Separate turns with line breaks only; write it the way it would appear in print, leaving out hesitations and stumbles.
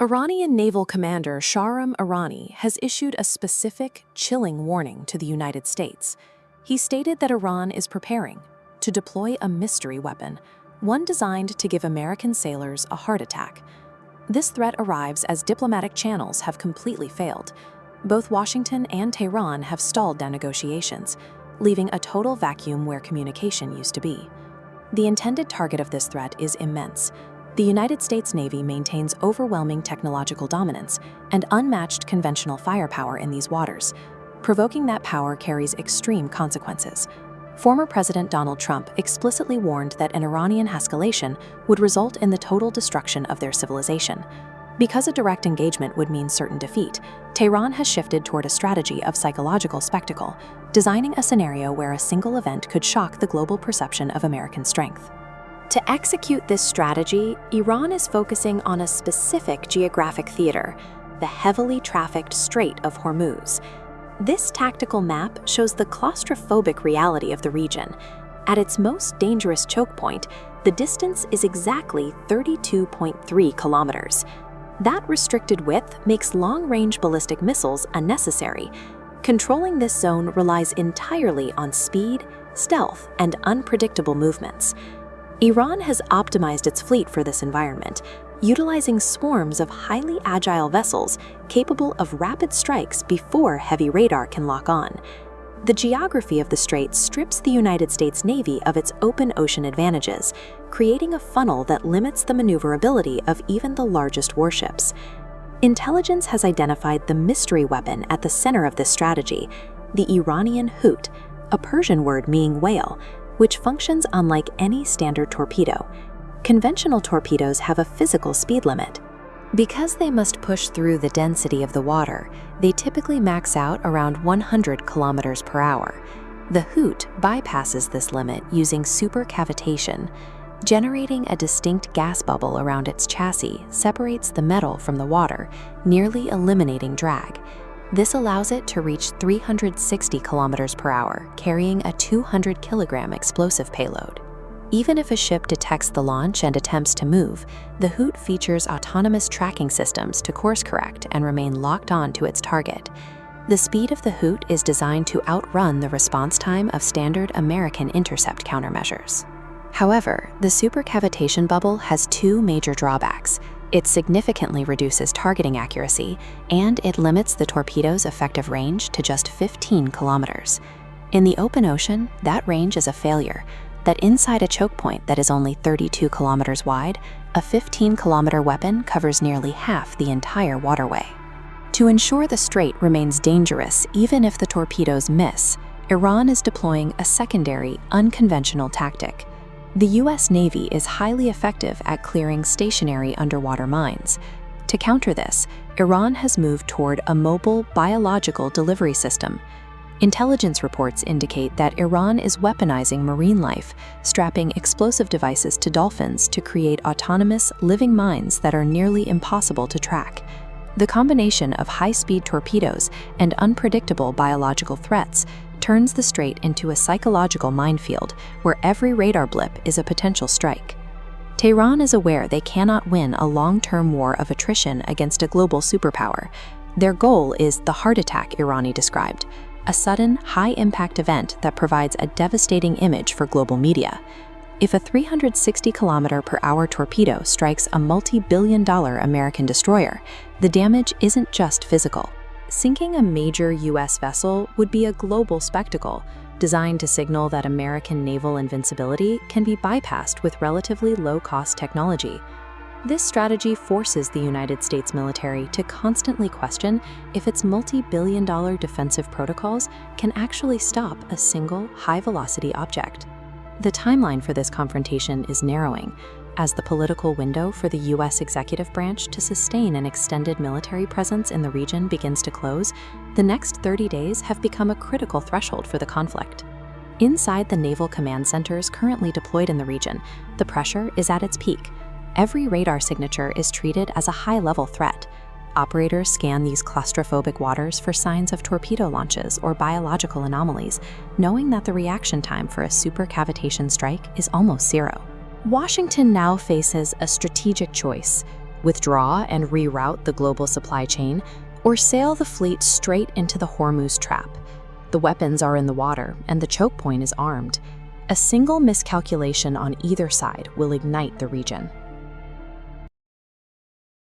Iranian Naval Commander Shahram Irani has issued a specific, chilling warning to the United States. He stated that Iran is preparing to deploy a mystery weapon, one designed to give American sailors a heart attack. This threat arrives as diplomatic channels have completely failed. Both Washington and Tehran have stalled down negotiations, leaving a total vacuum where communication used to be. The intended target of this threat is immense. The United States Navy maintains overwhelming technological dominance and unmatched conventional firepower in these waters. Provoking that power carries extreme consequences. Former President Donald Trump explicitly warned that an Iranian escalation would result in the total destruction of their civilization. Because a direct engagement would mean certain defeat, Tehran has shifted toward a strategy of psychological spectacle, designing a scenario where a single event could shock the global perception of American strength. To execute this strategy, Iran is focusing on a specific geographic theater, the heavily trafficked Strait of Hormuz. This tactical map shows the claustrophobic reality of the region. At its most dangerous choke point, the distance is exactly 32.3 kilometers. That restricted width makes long-range ballistic missiles unnecessary. Controlling this zone relies entirely on speed, stealth, and unpredictable movements. Iran has optimized its fleet for this environment, utilizing swarms of highly agile vessels capable of rapid strikes before heavy radar can lock on. The geography of the strait strips the United States Navy of its open ocean advantages, creating a funnel that limits the maneuverability of even the largest warships. Intelligence has identified the mystery weapon at the center of this strategy, the Iranian Hoot, a Persian word meaning whale, which functions unlike any standard torpedo. Conventional torpedoes have a physical speed limit. Because they must push through the density of the water, they typically max out around 100 kilometers per hour. The Hoot bypasses this limit using supercavitation. Generating a distinct gas bubble around its chassis separates the metal from the water, nearly eliminating drag. This allows it to reach 360 kilometers per hour, carrying a 200-kilogram explosive payload. Even if a ship detects the launch and attempts to move, the Hoot features autonomous tracking systems to course correct and remain locked on to its target. The speed of the Hoot is designed to outrun the response time of standard American intercept countermeasures. However, the supercavitation bubble has two major drawbacks. It significantly reduces targeting accuracy, and it limits the torpedo's effective range to just 15 kilometers. In the open ocean, that range is a failure. That inside a choke point that is only 32 kilometers wide, a 15-kilometer weapon covers nearly half the entire waterway. To ensure the strait remains dangerous even if the torpedoes miss, Iran is deploying a secondary, unconventional tactic. The U.S. Navy is highly effective at clearing stationary underwater mines. To counter this, Iran has moved toward a mobile biological delivery system. Intelligence reports indicate that Iran is weaponizing marine life, strapping explosive devices to dolphins to create autonomous, living mines that are nearly impossible to track. The combination of high-speed torpedoes and unpredictable biological threats turns the strait into a psychological minefield where every radar blip is a potential strike. Tehran is aware they cannot win a long-term war of attrition against a global superpower. Their goal is the heart attack Irani described, a sudden, high-impact event that provides a devastating image for global media. If a 360-kilometer-per-hour torpedo strikes a multi-billion-dollar American destroyer, the damage isn't just physical. Sinking a major U.S. vessel would be a global spectacle, designed to signal that American naval invincibility can be bypassed with relatively low-cost technology. This strategy forces the United States military to constantly question if its multi-billion-dollar defensive protocols can actually stop a single high-velocity object. The timeline for this confrontation is narrowing. As the political window for the U.S. executive branch to sustain an extended military presence in the region begins to close, the next 30 days have become a critical threshold for the conflict. Inside the Naval Command centers currently deployed in the region, the pressure is at its peak. Every radar signature is treated as a high-level threat. Operators scan these claustrophobic waters for signs of torpedo launches or biological anomalies, knowing that the reaction time for a supercavitation strike is almost zero. Washington now faces a strategic choice: withdraw and reroute the global supply chain, or sail the fleet straight into the Hormuz trap. The weapons are in the water, and the choke point is armed. A single miscalculation on either side will ignite the region.